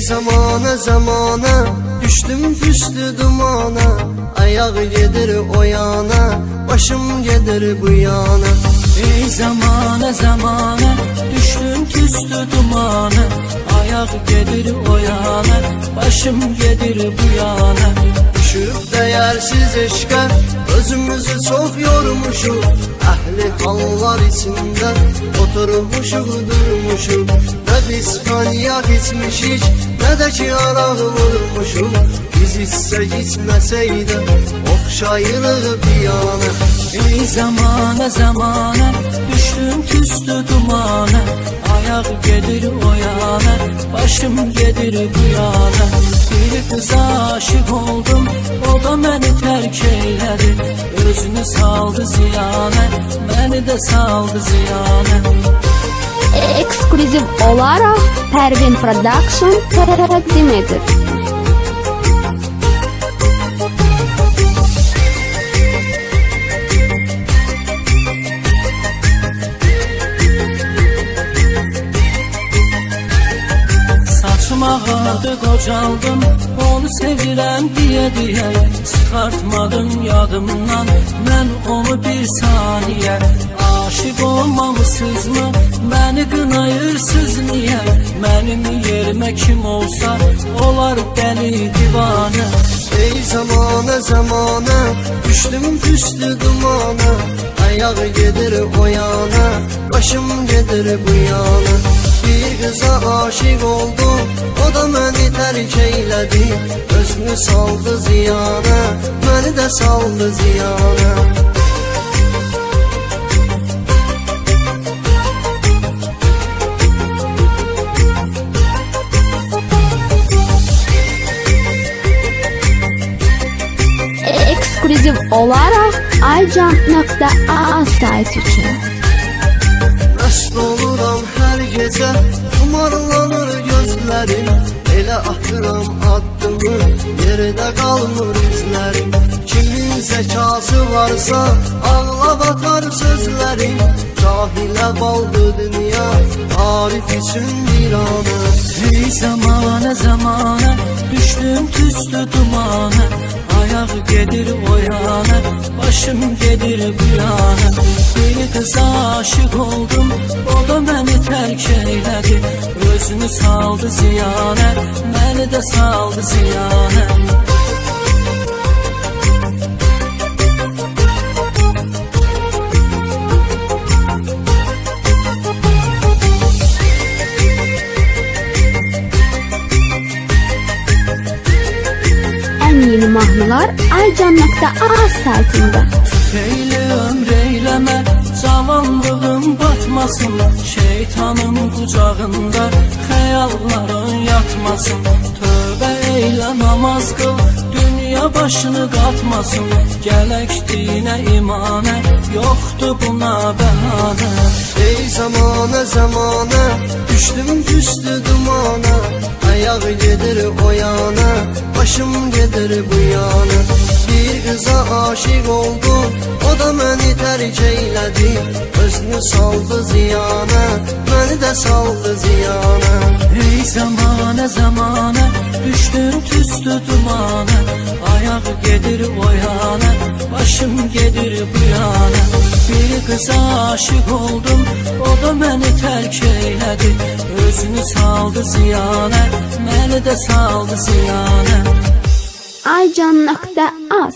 zamana zamana düştüm püstü dumana, ayak gedir o yana, başım gedir bu yana. Ey zamana zamana düştüm küstü dumana, ayak gedir o yana, başım gedir bu yana. Düşüp değersiz eşke özümüzü çok yormuşuk, ehli hallar içinde oturmuşuk durmuşuk. Ne biz kanyak içmişik, ne de ki arak vurmuşuk. Biz içse gitmeseydi okşayırıq bir yana. Ey zamana zamana düştüm küstü dumana, ayak gedir o yana, başım gedir bu yana. Bir kıza aşık oldum, o da beni terk eyledi, özünü saldı ziyana, beni de saldı ziyana. Eksklüziv olarak Pervin Production təqdim edir. Saçım ağardı, qocaldım, onu sevirəm diye çıxartmadım yadımdan mən onu bir saniye. Aşık olmamışsınızmı, beni qınayırsınız niye? Benim yerime kim olsa olar deli divane. Ey zamana zamana düştüm püstü dumana, ayak gedir o yana, başım gedir bu yana. Bir kıza aşık oldum, o da beni terk eyledi, özünü saldı ziyana, beni de saldı ziyana. Eksklüziv olarak aycan.aa sayt için. Məst oluram hər gecə, tumarlanır gözlərim, elə atıram addımı, yerdə qalmır izlərim. Kimin zəkası varsa ağla batar sözlərim, cahilə baldı dünya, arif üçün bir anı. Ey zamana zamana düştüm küstü dumana, ayak gedir o yana, başım gedir bu yana. Bir kıza aşık oldum, o da beni terk eyledi, özünü saldı ziyana, beni de saldı ziyana. En yeni mahnılar aycan.aa saytında. Tüfeyle ömr eyleme, cavanlığın batmasın, şeytanın kucağında xəyalların yatmasın. Tövbə eylə, namaz qıl, dünya başını qatmasın, gələk dinə imanə, yoxdur buna bəhanə. Ey zamana zamana düştüm püstü dumana, ayak gedir o yana, başım gedir bu yana. Bir kıza aşık oldum, o da beni terk eyledi, özünü saldı ziyana, beni de saldı ziyana. Ey zamana zamana düştüm tüstü dumana, ayak gedir o yana, başım gedir bu yana. Bir kıza aşık oldum, o da beni terk eyledi, özünü saldı ziyana, beni de saldı ziyana. aycan.az